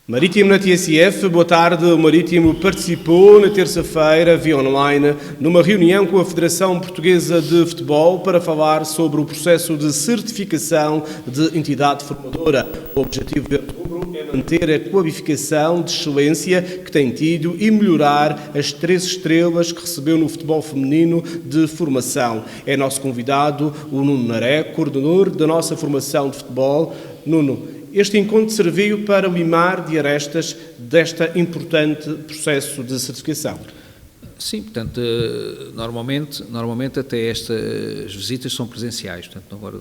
Marítimo na TSF, boa tarde. O Marítimo participou na terça-feira, via online, numa reunião com a Federação Portuguesa de Futebol para falar sobre o processo de certificação de entidade formadora. O objetivo de outubro é manter a qualificação de excelência que tem tido e melhorar as 3 estrelas que recebeu no futebol feminino de formação. É nosso convidado o Nuno Naré, coordenador da nossa formação de futebol. Nuno, este encontro serviu para limar de arestas desta importante processo de certificação. Sim, portanto, normalmente até estas visitas são presenciais, portanto, agora,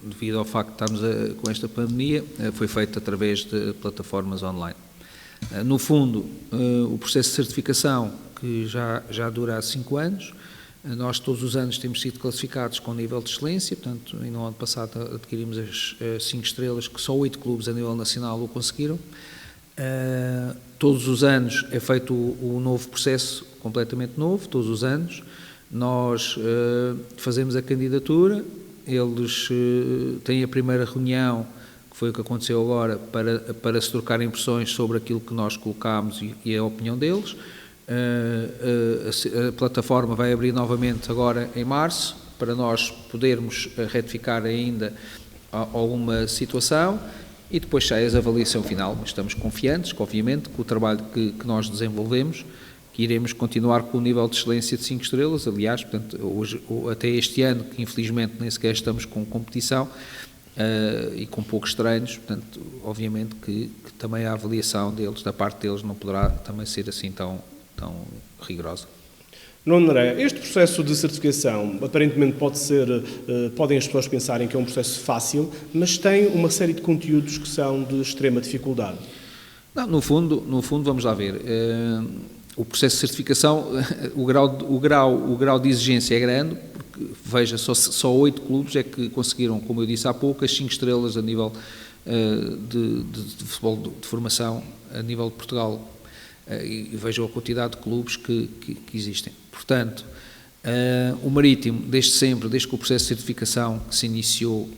devido ao facto de estarmos com esta pandemia, foi feito através de plataformas online. No fundo, o processo de certificação, que já dura há 5 anos, nós todos os anos temos sido classificados com nível de excelência, portanto, no ano passado adquirimos as 5 estrelas, que só 8 clubes a nível nacional o conseguiram. Todos os anos é feito o novo processo, completamente novo, todos os anos. Nós fazemos a candidatura, eles têm a primeira reunião, que foi o que aconteceu agora, para se trocar impressões sobre aquilo que nós colocámos e a opinião deles. A plataforma vai abrir novamente agora em março, para nós podermos retificar ainda alguma situação e depois sai a avaliação final. Mas estamos confiantes, obviamente, com o trabalho que nós desenvolvemos, que iremos continuar com o nível de excelência de 5 estrelas. Aliás, portanto, hoje, até este ano, que infelizmente nem sequer estamos com competição e com poucos treinos, portanto, obviamente que também a avaliação deles, da parte deles, não poderá também ser assim tão rigorosa. Nuno Naré, este processo de certificação aparentemente podem as pessoas pensarem que é um processo fácil, mas tem uma série de conteúdos que são de extrema dificuldade. Não, no fundo, vamos lá ver, o processo de certificação, o grau de exigência é grande, porque, veja, só 8 clubes é que conseguiram, como eu disse há pouco, as 5 estrelas a nível de futebol de formação, a nível de Portugal. E vejam a quantidade de clubes que existem. Portanto, o Marítimo, desde sempre, desde que o processo de certificação que se iniciou,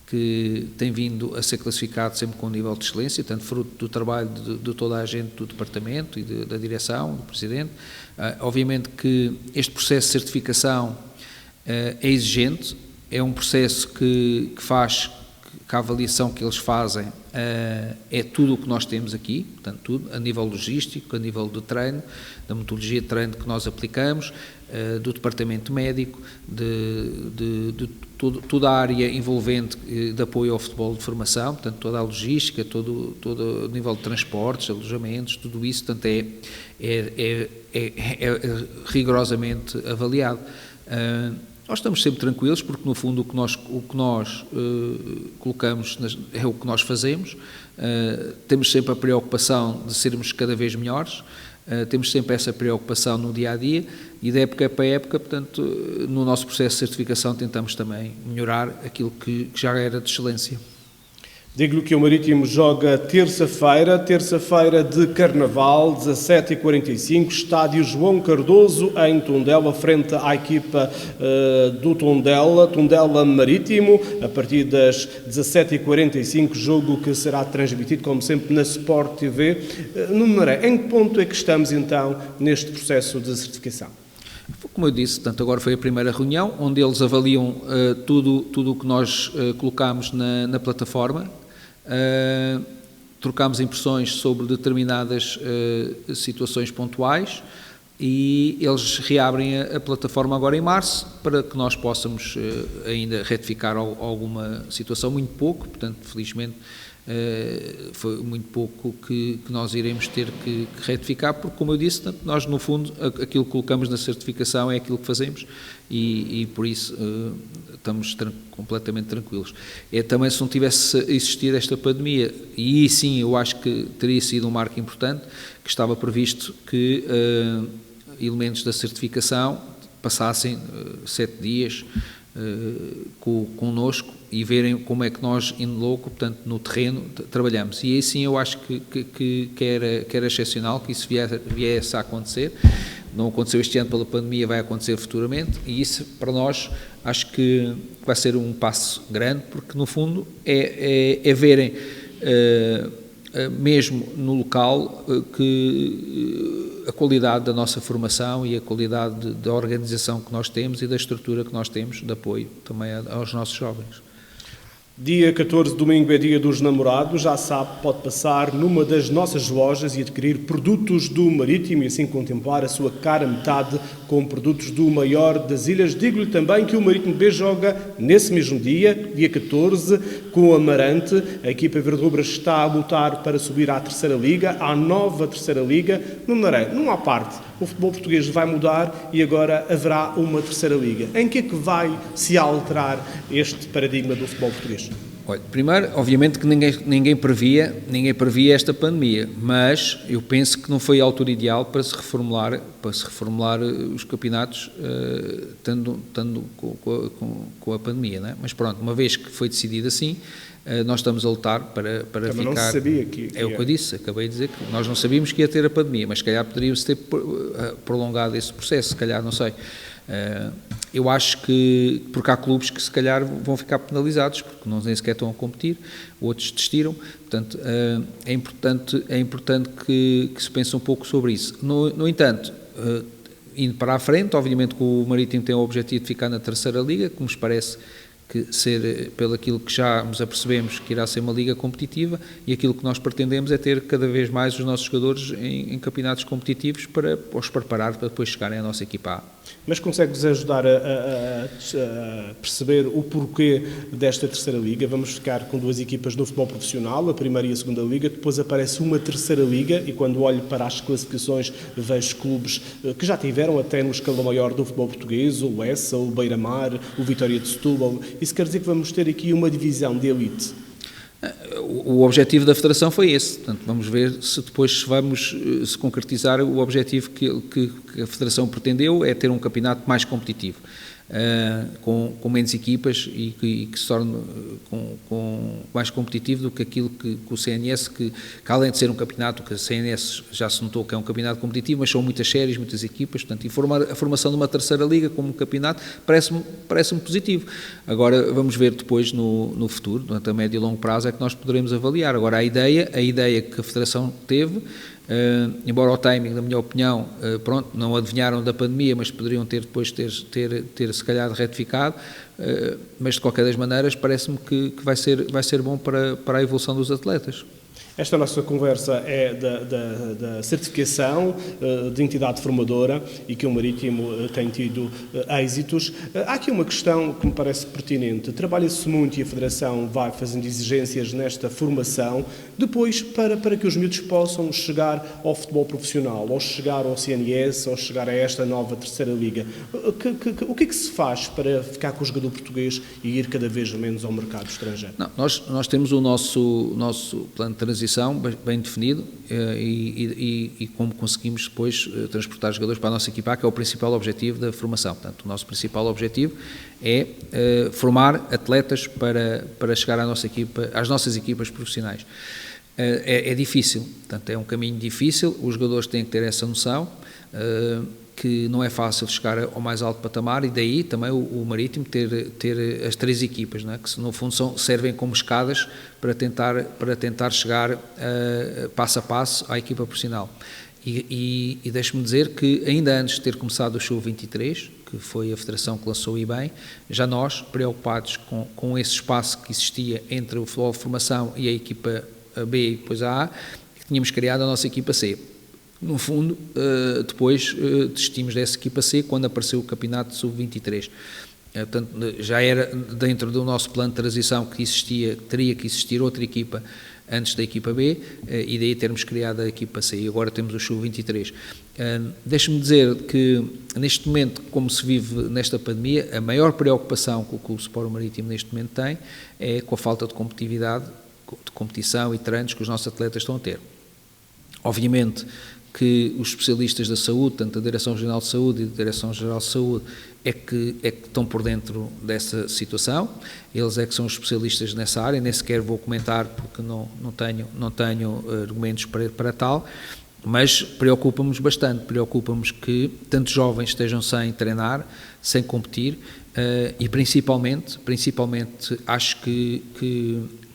que tem vindo a ser classificado sempre com um nível de excelência, tanto fruto do trabalho de toda a gente do departamento e da direção, do presidente. Obviamente que este processo de certificação é exigente, é um processo que faz que a avaliação que eles fazem é tudo o que nós temos aqui, portanto, tudo, a nível logístico, a nível de treino, da metodologia de treino que nós aplicamos, do departamento médico, de toda a área envolvente de apoio ao futebol de formação, portanto, toda a logística, todo o nível de transportes, alojamentos, tudo isso, portanto, é rigorosamente avaliado. Nós estamos sempre tranquilos porque, no fundo, o que nós colocamos é o que nós fazemos. Temos sempre a preocupação de sermos cada vez melhores, temos sempre essa preocupação no dia-a-dia e, de época para época, portanto, no nosso processo de certificação tentamos também melhorar aquilo que já era de excelência. Digo-lhe que o Marítimo joga terça-feira de Carnaval, 17h45, estádio João Cardoso, em Tondela, frente à equipa do Tondela Marítimo, a partir das 17h45, jogo que será transmitido, como sempre, na Sport TV. Nuno Naré, em que ponto é que estamos, então, neste processo de certificação? Como eu disse, portanto, agora foi a primeira reunião, onde eles avaliam tudo o que nós colocámos na plataforma. Trocámos impressões sobre determinadas situações pontuais e eles reabrem a plataforma agora em março para que nós possamos ainda retificar alguma situação, muito pouco, portanto, felizmente foi muito pouco que nós iremos ter que retificar, porque, como eu disse, nós, no fundo, aquilo que colocamos na certificação é aquilo que fazemos e por isso estamos completamente tranquilos. Também, se não tivesse existido esta pandemia, e sim, eu acho que teria sido um marco importante, que estava previsto que elementos da certificação passassem 7 dias connosco e verem como é que nós, in loco, portanto, no terreno, trabalhamos. E aí sim eu acho que era excepcional que isso viesse a acontecer. Não aconteceu este ano pela pandemia, vai acontecer futuramente, e isso, para nós, acho que vai ser um passo grande, porque, no fundo, é verem mesmo no local, que a qualidade da nossa formação e a qualidade da organização que nós temos e da estrutura que nós temos de apoio também aos nossos jovens. Dia 14, domingo, é dia dos namorados. Já sabe, pode passar numa das nossas lojas e adquirir produtos do Marítimo e assim contemplar a sua cara metade com produtos do maior das ilhas. Digo-lhe também que o Marítimo B joga nesse mesmo dia, dia 14, com o Amarante. A equipa verde-rubra está a lutar para subir à terceira liga, à nova terceira liga. Não há parte. O futebol português vai mudar e agora haverá uma terceira liga. Em que é que vai se alterar este paradigma do futebol português? Olha, primeiro, obviamente que ninguém previa esta pandemia, mas eu penso que não foi a altura ideal para se reformular os campeonatos, estando com a pandemia, não é? Mas pronto, uma vez que foi decidido assim, nós estamos a lutar para também ficar... não se sabia que é o que eu disse, acabei de dizer que nós não sabíamos que ia ter a pandemia, mas se calhar poderia-se ter prolongado esse processo, se calhar, não sei. Eu acho que, porque há clubes que se calhar vão ficar penalizados, porque nem sequer estão a competir, outros desistiram, portanto, é importante que se pense um pouco sobre isso. No entanto, indo para a frente, obviamente que o Marítimo tem o objetivo de ficar na terceira liga, que nos parece que ser, pelo aquilo que já nos apercebemos, que irá ser uma liga competitiva, e aquilo que nós pretendemos é ter cada vez mais os nossos jogadores em campeonatos competitivos para os preparar para depois chegarem à nossa equipa A. Mas consegue-nos ajudar a perceber o porquê desta terceira liga? Vamos ficar com duas equipas no futebol profissional, a primeira e a segunda liga, depois aparece uma terceira liga e quando olho para as classificações vejo clubes que já tiveram até no escalão maior do futebol português, o Essa, o Beira-Mar, o Vitória de Setúbal. Isso quer dizer que vamos ter aqui uma divisão de elite? O objetivo da Federação foi esse, portanto, vamos ver se depois vamos se concretizar o objetivo que a Federação pretendeu, é ter um campeonato mais competitivo, com menos equipas e que se torne mais competitivo do que aquilo que o CNS, que além de ser um campeonato, que a CNS já se notou que é um campeonato competitivo, mas são muitas séries, muitas equipas, portanto, a formação de uma terceira liga como um campeonato parece-me positivo. Agora, vamos ver depois no futuro, durante a médio e longo prazo, é que nós poderemos avaliar. Agora, a ideia que a Federação teve, embora o timing, na minha opinião, não adivinharam da pandemia, mas poderiam ter depois ter se calhar retificado, mas de qualquer das maneiras parece-me que vai ser bom para a evolução dos atletas. Esta nossa conversa é da certificação de entidade formadora e que o Marítimo tem tido êxitos. Há aqui uma questão que me parece pertinente. Trabalha-se muito e a Federação vai fazendo exigências nesta formação, depois para que os miúdos possam chegar ao futebol profissional, ou chegar ao CNS, ou chegar a esta nova terceira liga. O que é que se faz para ficar com o jogador português e ir cada vez menos ao mercado estrangeiro? Não, nós temos o nosso plano de transição bem definido e como conseguimos depois transportar jogadores para a nossa equipa, que é o principal objetivo da formação. Portanto, o nosso principal objetivo é formar atletas para chegar às nossas equipas profissionais. É difícil, portanto, é um caminho difícil, os jogadores têm que ter essa noção, que não é fácil chegar ao mais alto patamar, e daí também o Marítimo ter as três equipas, não é? Que no fundo servem como escadas para tentar chegar passo a passo à equipa profissional. E deixe-me dizer que ainda antes de ter começado o Sub-23, que foi a Federação que lançou o IBEM, já nós, preocupados com esse espaço que existia entre o futebol de formação e a equipa B e depois a A, tínhamos criado a nossa equipa C. No fundo, depois desistimos dessa equipa C quando apareceu o campeonato Sub-23. Portanto, já era dentro do nosso plano de transição que teria que existir outra equipa antes da equipa B, e daí termos criado a equipa C, e agora temos o Sub-23. Deixe-me dizer que, neste momento, como se vive nesta pandemia, a maior preocupação que o Clube Sport Marítimo neste momento tem é com a falta de competitividade, de competição e treinos que os nossos atletas estão a ter. Obviamente que os especialistas da saúde, tanto a Direção-Geral de Saúde e a Direção-Geral de Saúde, é que estão por dentro dessa situação, eles é que são os especialistas nessa área, nem sequer vou comentar porque não tenho argumentos para tal, mas preocupa-nos bastante, preocupa-nos que tantos jovens estejam sem treinar, sem competir, e principalmente acho que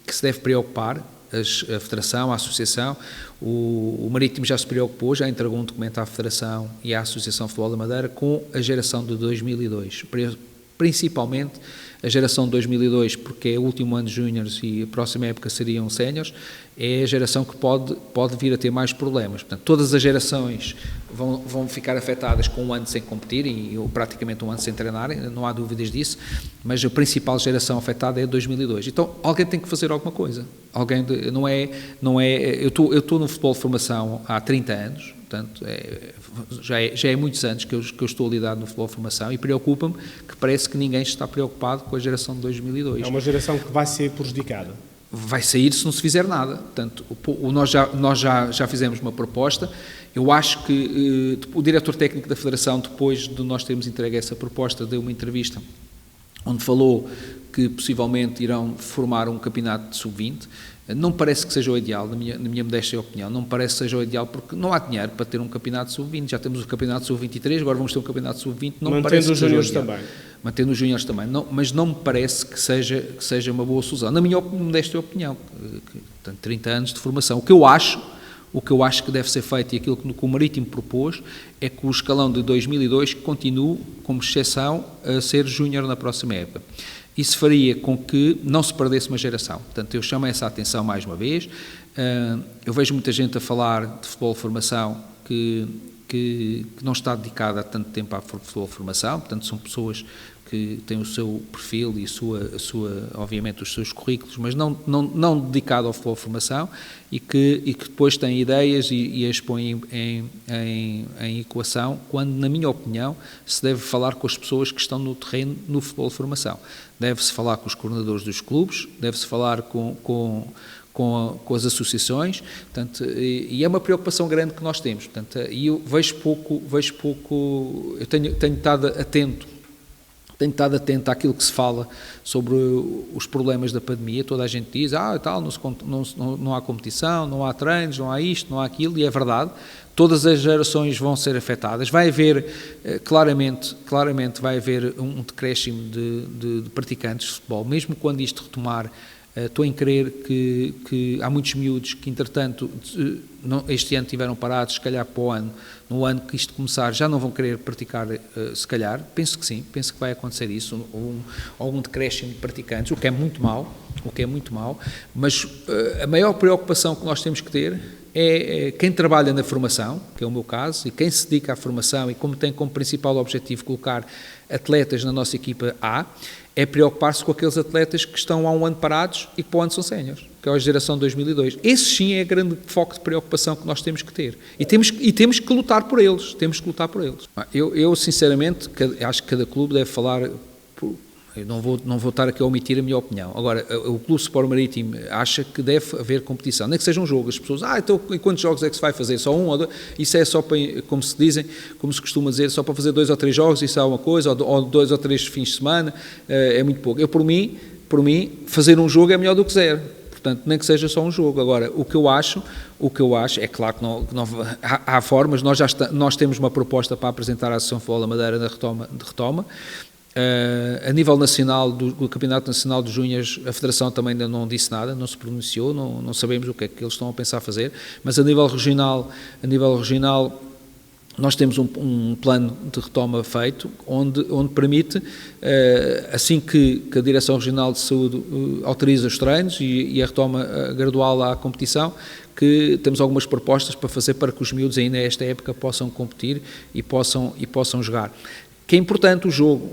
se deve preocupar a Federação, a Associação. O Marítimo já se preocupou, já entregou um documento à Federação e à Associação de Futebol da Madeira com a geração de 2002, principalmente a geração de 2002, porque é o último ano de júniores e a próxima época seriam séniores, é a geração que pode vir a ter mais problemas. Portanto, todas as gerações vão ficar afetadas com um ano sem competir e praticamente um ano sem treinar, não há dúvidas disso, mas a principal geração afetada é 2002. Então, alguém tem que fazer alguma coisa. Eu estou no futebol de formação há 30 anos, portanto, já é muitos anos que eu estou a lidar no futebol de formação e preocupa-me que parece que ninguém está preocupado com a geração de 2002. É uma geração que vai ser prejudicada. Vai sair se não se fizer nada. Portanto, nós já fizemos uma proposta. Eu acho que o diretor técnico da Federação, depois de nós termos entregue essa proposta, deu uma entrevista onde falou que possivelmente irão formar um campeonato de sub-20. Não parece que seja o ideal, na minha modesta opinião, não parece que seja o ideal porque não há dinheiro para ter um campeonato sub-20, já temos o campeonato sub-23, agora vamos ter um campeonato sub-20, não parece que seja o ideal. Mantendo os júniores também, mas não me parece que seja uma boa solução, na minha modesta opinião, que 30 anos de formação. O que eu acho que deve ser feito e aquilo que o Marítimo propôs é que o escalão de 2002 continue como exceção a ser júnior na próxima época. Isso faria com que não se perdesse uma geração. Portanto, eu chamo essa atenção mais uma vez. Eu vejo muita gente a falar de futebol de formação que não está dedicada há tanto tempo à futebol de formação, portanto, são pessoas que têm o seu perfil e obviamente os seus currículos, mas não dedicado ao futebol de formação e que depois têm ideias e as põem em equação, quando, na minha opinião, se deve falar com as pessoas que estão no terreno no futebol de formação. Deve-se falar com os coordenadores dos clubes, deve-se falar com as associações, portanto, e é uma preocupação grande que nós temos, portanto, e eu vejo pouco, eu tenho estado atento àquilo que se fala sobre os problemas da pandemia. Toda a gente diz, não há competição, não há treinos, não há isto, não há aquilo, e é verdade, todas as gerações vão ser afetadas, vai haver, claramente vai haver um decréscimo de praticantes de futebol, mesmo quando isto retomar. Estou em crer que há muitos miúdos que, entretanto, este ano tiveram parados, se calhar para o ano, no ano que isto começar, já não vão querer praticar, se calhar. Penso que sim, penso que vai acontecer isso, algum decréscimo de praticantes, o que é muito mau, mas a maior preocupação que nós temos que ter é quem trabalha na formação, que é o meu caso, e quem se dedica à formação e como tem como principal objetivo colocar atletas na nossa equipa A, é preocupar-se com aqueles atletas que estão há um ano parados e que para o ano são séniores, que é a geração 2002. Esse sim é o grande foco de preocupação que nós temos que ter. E temos que lutar por eles. Eu sinceramente, acho que cada clube deve falar... Eu não vou estar aqui a omitir a minha opinião. Agora, o Clube Sport Marítimo acha que deve haver competição, nem que seja um jogo. As pessoas, então, e quantos jogos é que se vai fazer? Só um ou dois? Isso é só para, como se costuma dizer, só para fazer 2 ou 3 jogos, isso é uma coisa, ou 2 ou 3 fins de semana, é muito pouco. Por mim, fazer um jogo é melhor do que 0. Portanto, nem que seja só um jogo. Agora, o que eu acho, é claro que não há formas, nós temos uma proposta para apresentar à Associação de Futebol da Madeira de retoma. A nível nacional, do Campeonato Nacional de Júniores, a Federação também ainda não disse nada, não se pronunciou, não sabemos o que é que eles estão a pensar fazer, mas a nível regional nós temos um plano de retoma feito, onde permite, assim que a Direção Regional de Saúde autoriza os treinos e a retoma gradual à competição, que temos algumas propostas para fazer para que os miúdos ainda nesta época possam competir e possam jogar. Que é importante o jogo,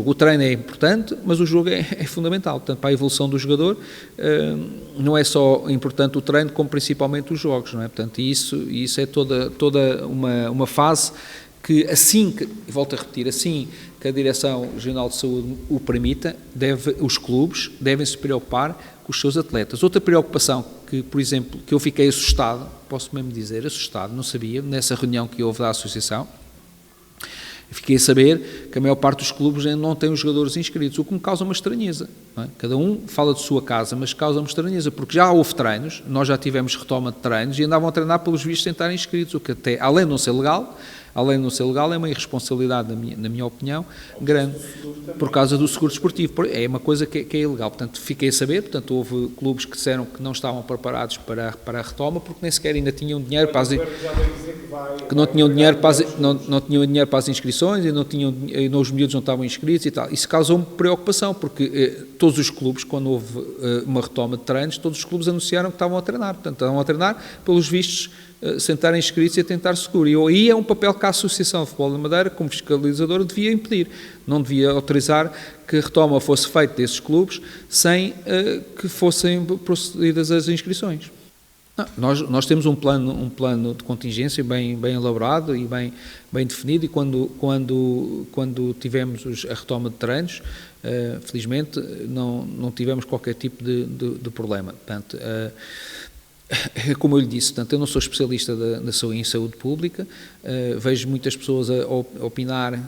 o treino é importante, mas o jogo é fundamental, portanto, para a evolução do jogador, não é só importante o treino, como principalmente os jogos, não é? Portanto, isso é toda uma fase que volto a repetir, assim que a Direção Regional de Saúde o permita, os clubes devem se preocupar com os seus atletas. Outra preocupação que, por exemplo, que eu fiquei assustado, posso mesmo dizer, não sabia, nessa reunião que houve da Associação, Fiquei a saber que a maior parte dos clubes ainda não tem os jogadores inscritos, o que me causa uma estranheza. Não é? Cada um fala de sua casa, mas causa uma estranheza, porque já houve treinos, nós já tivemos retoma de treinos e andavam a treinar pelos vistos sem estarem inscritos, o que até, além de não ser legal, é uma irresponsabilidade, na minha opinião, grande, por causa do seguro desportivo. É uma coisa que é ilegal. Portanto, fiquei a saber, portanto, houve clubes que disseram que não estavam preparados para a retoma, porque nem sequer ainda tinham dinheiro para as, que não tinham dinheiro para as inscrições, e os miúdos não estavam inscritos e tal. Isso causou-me preocupação, porque todos os clubes, quando houve uma retoma de treinos, todos os clubes anunciaram que estavam a treinar. Portanto, estavam a treinar pelos vistos, sem estarem inscritos e a tentar seguro. E aí é um papel que a Associação de Futebol da Madeira, como fiscalizadora, devia impedir. Não devia autorizar que a retoma fosse feita desses clubes sem que fossem procedidas as inscrições. Não, nós temos um plano de contingência bem elaborado e bem definido, e quando tivemos a retoma de treinos, felizmente não tivemos qualquer tipo de problema. Portanto, como eu lhe disse, portanto, eu não sou especialista em saúde pública, vejo muitas pessoas a opinar,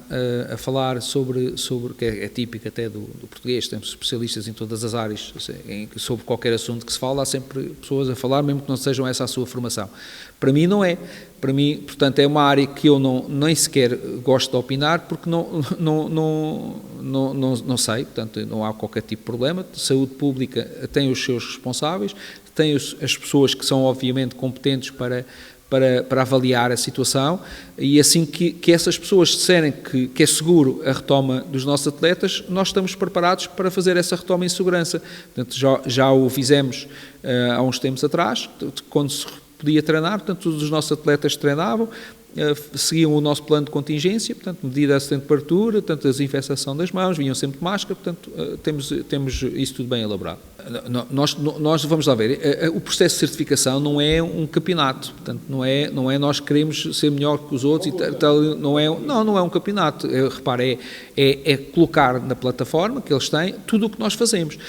a falar sobre que é típico até do português, temos especialistas em todas as áreas, sobre qualquer assunto que se fala, há sempre pessoas a falar, mesmo que não sejam essa a sua formação. Para mim não é. Para mim, portanto, é uma área que eu nem sequer gosto de opinar, porque não sei, portanto, não há qualquer tipo de problema. Saúde pública tem os seus responsáveis, tem as pessoas que são obviamente competentes para avaliar a situação, e assim que essas pessoas disserem que é seguro a retoma dos nossos atletas, nós estamos preparados para fazer essa retoma em segurança. Portanto, já o fizemos há uns tempos atrás, quando se podia treinar, portanto, todos os nossos atletas treinavam, seguiam o nosso plano de contingência, portanto, medida de temperatura, portanto, a desinfecção das mãos, vinham sempre de máscara, portanto, temos isso tudo bem elaborado. Nós vamos lá ver, o processo de certificação não é um campeonato, portanto, não é nós queremos ser melhor que os outros, não é um campeonato, repare, é colocar na plataforma que eles têm tudo o que nós fazemos.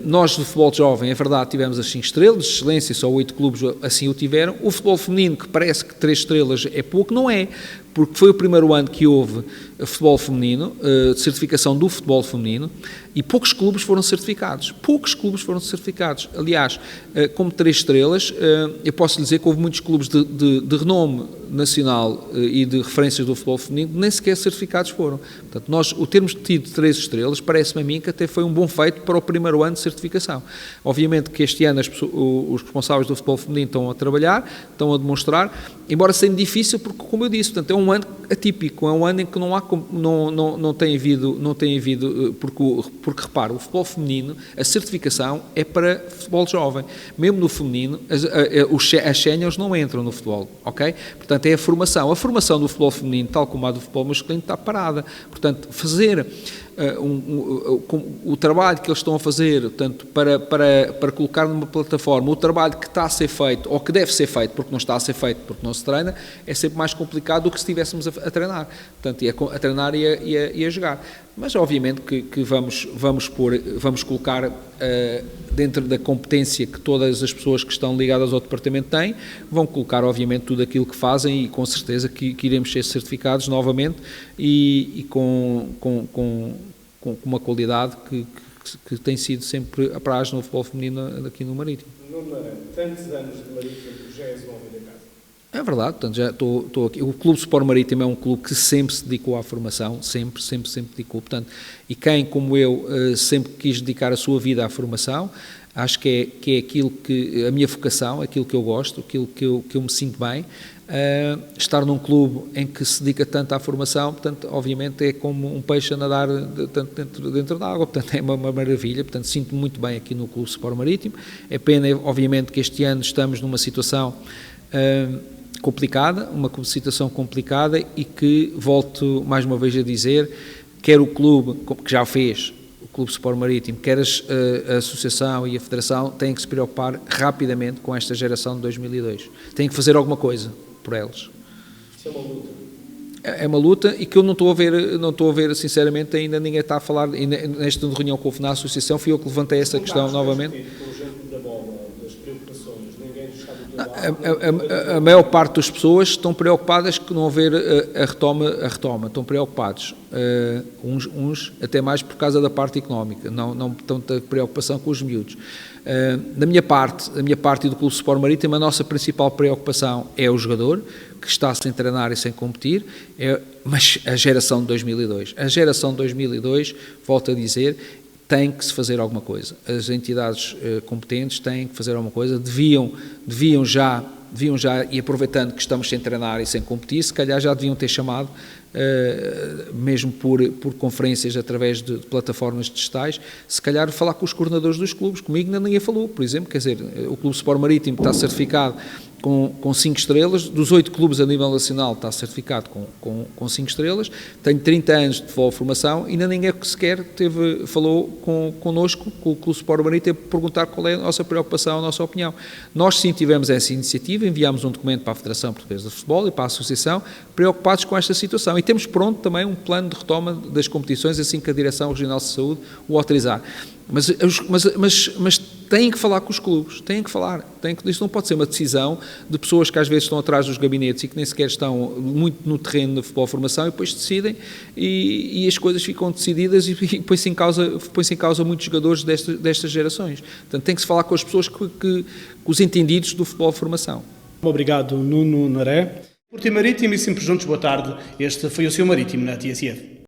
Nós do futebol jovem, é verdade, tivemos as 5 estrelas, de excelência, só 8 clubes assim o tiveram. O futebol feminino, que parece que 3 estrelas é pouco, não é, porque foi o primeiro ano que houve futebol feminino, certificação do futebol feminino, e poucos clubes foram certificados. Aliás, como 3 estrelas, eu posso lhe dizer que houve muitos clubes de renome nacional e de referências do futebol feminino, nem sequer certificados foram. Portanto, o termos tido 3 estrelas, parece-me a mim que até foi um bom feito para o primeiro ano de certificação. Obviamente que este ano os responsáveis do futebol feminino estão a trabalhar, estão a demonstrar, embora sendo difícil, porque, como eu disse, portanto, é um ano atípico, é um ano em que não tem havido, porque repara, o futebol feminino, a certificação é para futebol jovem. Mesmo no feminino, as séniores não entram no futebol, ok? Portanto, é a formação. A formação do futebol feminino, tal como a do futebol masculino, está parada. Portanto, fazer o trabalho que eles estão a fazer, portanto, para colocar numa plataforma o trabalho que está a ser feito, ou que deve ser feito, porque não está a ser feito, porque não se treina, é sempre mais complicado do que se estivéssemos a treinar. Portanto, a treinar e a jogar. Mas, obviamente, que vamos colocar dentro da competência que todas as pessoas que estão ligadas ao departamento têm, vão colocar, obviamente, tudo aquilo que fazem, e com certeza que iremos ser certificados novamente e com uma qualidade que tem sido sempre a praxe no futebol feminino aqui no Marítimo. Tantos anos de Marítimo, já és um homem da casa. É verdade, portanto, já estou aqui. O Clube Sport Marítimo é um clube que sempre se dedicou à formação, sempre dedicou, portanto, e quem, como eu, sempre quis dedicar a sua vida à formação, acho que é aquilo que, a minha vocação, aquilo que eu gosto, aquilo que eu me sinto bem. Estar num clube em que se dedica tanto à formação, portanto, obviamente é como um peixe a nadar dentro da água, portanto, é uma maravilha, portanto, sinto-me muito bem aqui no Clube Sport Marítimo. É pena, obviamente, que este ano estamos numa situação complicada, e que, volto mais uma vez a dizer, quer o clube, que já fez, o Clube Sport Marítimo, quer a Associação e a Federação, têm que se preocupar rapidamente com esta geração de 2002. Têm que fazer alguma coisa por eles. Isso é uma luta. É uma luta, e que eu não estou a ver, sinceramente, ainda ninguém está a falar. Nesta reunião que houve na Associação, fui eu que levantei essa questão novamente. A maior parte das pessoas estão preocupadas que não haver a retoma, estão preocupados, uns até mais por causa da parte económica, não tanta preocupação com os miúdos. Da minha parte e do Clube Sport Marítimo, a nossa principal preocupação é o jogador, que está sem treinar e sem competir, mas a geração de 2002. A geração de 2002, volto a dizer, tem que se fazer alguma coisa. As entidades competentes têm que fazer alguma coisa, deviam já, e aproveitando que estamos sem treinar e sem competir, se calhar já deviam ter chamado, mesmo por conferências através de plataformas digitais, se calhar falar com os coordenadores dos clubes. Comigo ainda ninguém falou, por exemplo, quer dizer, o Clube Sport Marítimo está certificado com 5 estrelas, dos 8 clubes a nível nacional está certificado com 5 estrelas, tenho 30 anos de futebol de formação e ainda ninguém sequer falou connosco, com o Clube Sport Marítimo, para perguntar qual é a nossa preocupação, a nossa opinião. Nós sim tivemos essa iniciativa, enviámos um documento para a Federação Portuguesa de Futebol e para a Associação, preocupados com esta situação, e temos pronto também um plano de retoma das competições assim que a Direção Regional de Saúde o autorizar. Mas têm que falar com os clubes, isto não pode ser uma decisão de pessoas que às vezes estão atrás dos gabinetes e que nem sequer estão muito no terreno da futebol formação e depois decidem e as coisas ficam decididas e põe-se em causa muitos jogadores destas gerações. Portanto, tem que se falar com as pessoas, os entendidos do futebol formação. Obrigado, Nuno Naré. Porto e Marítimo e sempre juntos, boa tarde. Este foi o seu Marítimo na TSF.